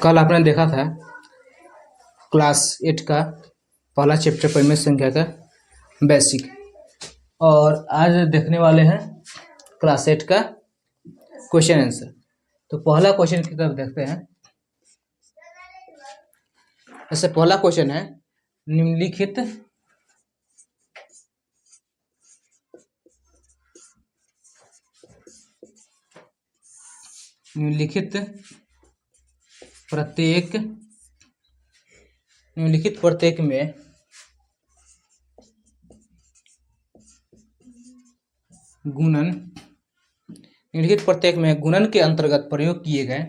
कल आपने देखा था क्लास 8 का पहला चैप्टर परिमेय संख्या का बेसिक, और आज देखने वाले हैं क्लास 8 का क्वेश्चन आंसर। तो पहला क्वेश्चन की तरफ देखते हैं। ऐसे पहला क्वेश्चन है, निम्नलिखित प्रत्येक में गुणन के अंतर्गत प्रयोग किए गए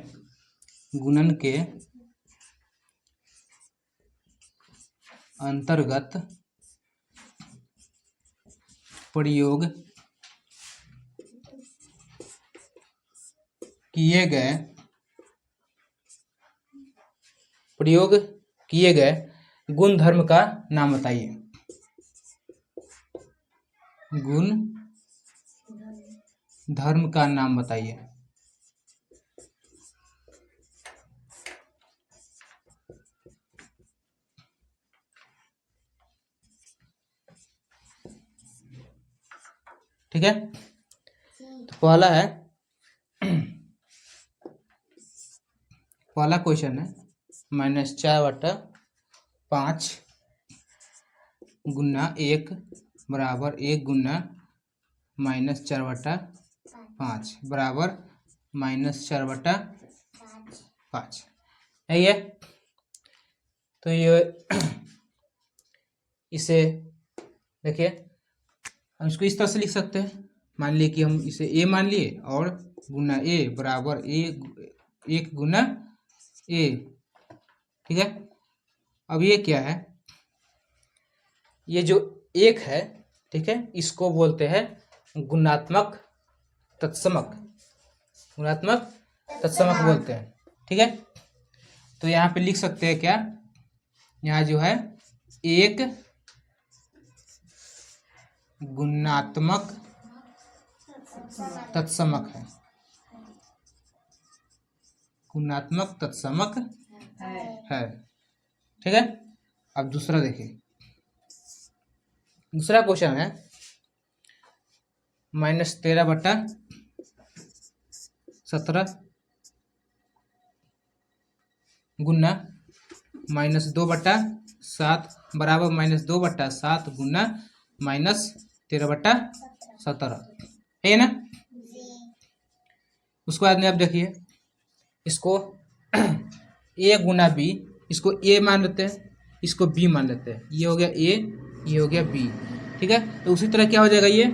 प्रयोग किए गए गुणधर्म का नाम बताइए। गुणधर्म का नाम बताइए। ठीक है, तो पहला क्वेश्चन है -4/5 गुना 1 बराबर 1 गुना -4/5 बराबर -4/5। यही है। तो ये इसे देखिए, हम इसको इस तरह से लिख सकते हैं। मान लिए कि हम इसे a मान लिए और गुना a बराबर 1 गुना a। ठीक है, अब ये क्या है, ये जो 1 है, ठीक है, इसको बोलते हैं गुणात्मक तत्समक बोलते हैं। ठीक है, तो यहाँ पे लिख सकते हैं क्या, यहाँ जो है 1 गुणात्मक तत्समक है, गुणात्मक तत्समक है। ठीक है, अब दूसरा देखिए। दूसरा क्वेश्चन है -13/17 गुना -2/7 बराबर -2/7 गुना -13/17 है ना। उसके बाद में अब देखिए, इसको a गुना b, इसको a मान लेते हैं, इसको b मान लेते हैं। ये हो गया a, ये हो गया b। ठीक है, तो उसी तरह क्या हो जाएगा, ये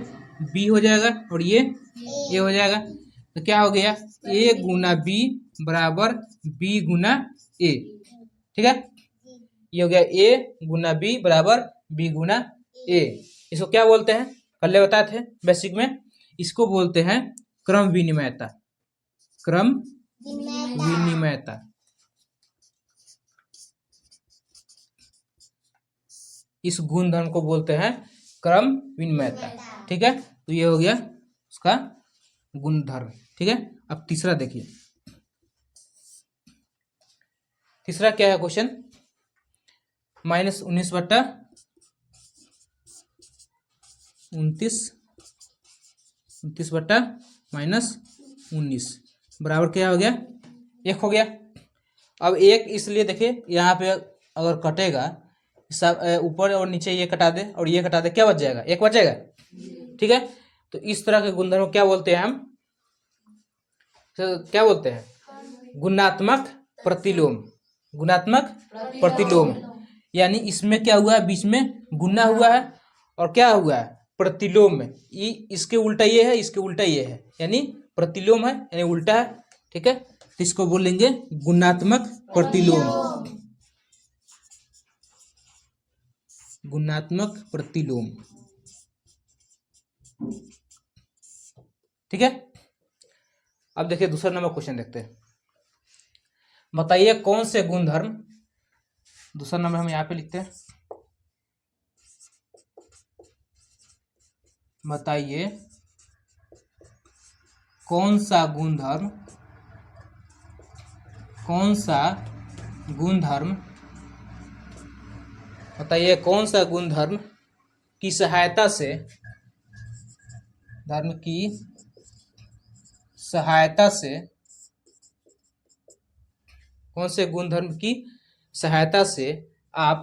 b हो जाएगा और ये a हो जाएगा। तो क्या हो गया, a गुना b बराबर b गुना a। ठीक है, ये हो गया a गुना b बराबर b गुना a। इसको क्या बोलते हैं, पहले बताए थे बेसिक में, इसको बोलते हैं क्रम विनिमयता। इस गुणधर्म को बोलते हैं क्रम विनिमयता। ठीक है, तो ये हो गया उसका गुणधर्म। ठीक है, अब तीसरा देखिए। तीसरा क्या है क्वेश्चन, -19/19 बराबर क्या हो गया, 1 हो गया। अब 1 इसलिए देखिए, यहाँ पे अगर कटेगा सब ऊपर और नीचे, ये कटा दे और ये कटा दे, क्या बच जाएगा, 1 बच जाएगा। ठीक है, तो इस तरह के गुणधर्म क्या बोलते हैं हम, तो क्या बोलते हैं, गुणात्मक प्रतिलोम। यानी इसमें क्या हुआ है, बीच में गुना हुआ है और क्या हुआ है, प्रतिलोम में। इसके उल्टा ये है, इसके उल्टा ये है, यानी प्रतिलोम है, यानी उल्टा है। ठीक है, तो इसको बोलेंगे गुणात्मक प्रतिलोम। ठीक है, अब देखिए दूसरा नंबर क्वेश्चन देखते हैं। बताइए कौन से गुणधर्म, दूसरा नंबर हम यहाँ पे लिखते हैं, बताइए कौन सा गुणधर्म कौन सा गुणधर्म, बताइए कौन सा गुणधर्म की सहायता से, धर्म की सहायता से, कौन से गुणधर्म की सहायता से आप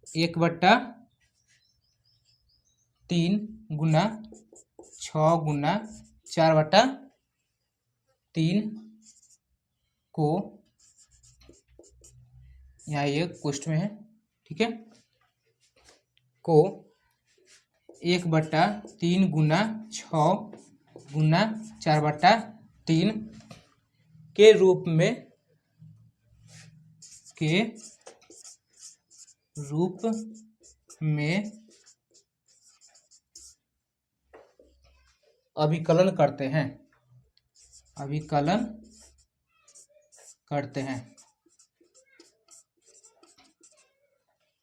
1/3 गुना 6 गुना 4/3 को, यहाँ ये क्वेश्चन में है, ठीक है, को 1/3 गुना 6 गुना 4/3 के रूप में अभिकलन करते हैं,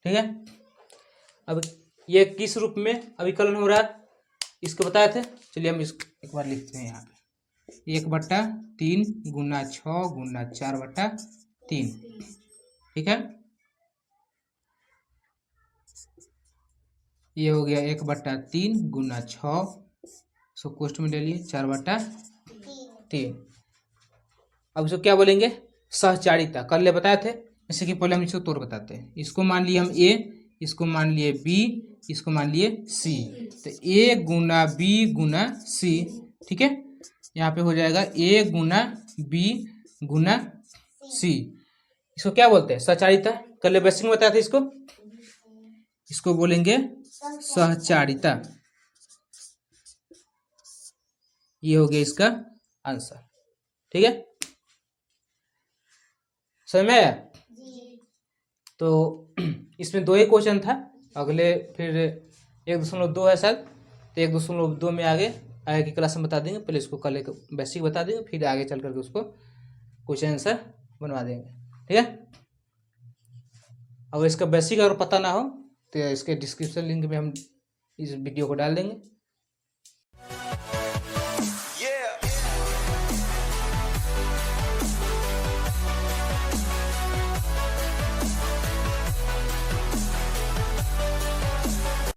ठीक है। अब ये किस रूप में अभिकलन हो रहा है इसको बताए थे, चलिए हम इसको एक बार लिखते हैं यहाँ पे, 1/3 गुना 6 गुना 4/3, ठीक है। ये हो गया 1/3 गुना 6, इसको कोष्ठ में ले लिए 4/3। अब इसको क्या बोलेंगे, सहचारिता, कल ले बताए थे। जैसे कि पहले हम इसको तोड़ बताते हैं, इसको मान लिए हम ए, इसको मान लिए बी, इसको मान लिए सी, तो ए गुना बी गुना सी, ठीक है। यहाँ पे हो जाएगा ए गुना बी गुना सी, इसको क्या बोलते हैं, सहचारिता। कल बेसिक में बताया था इसको बोलेंगे सहचारिता। ये हो गया इसका आंसर, ठीक है, समझ में आया। तो इसमें 2 ही क्वेश्चन था, अगले फिर 1.2 है शायद, तो 1.2 में आगे की क्लास में बता देंगे। पहले इसको कल एक बेसिक बता देंगे, फिर आगे चल करके उसको क्वेश्चन आंसर बनवा देंगे, ठीक है। अगर इसका बेसिक अगर पता ना हो तो इसके डिस्क्रिप्शन लिंक में हम इस वीडियो को डाल देंगे।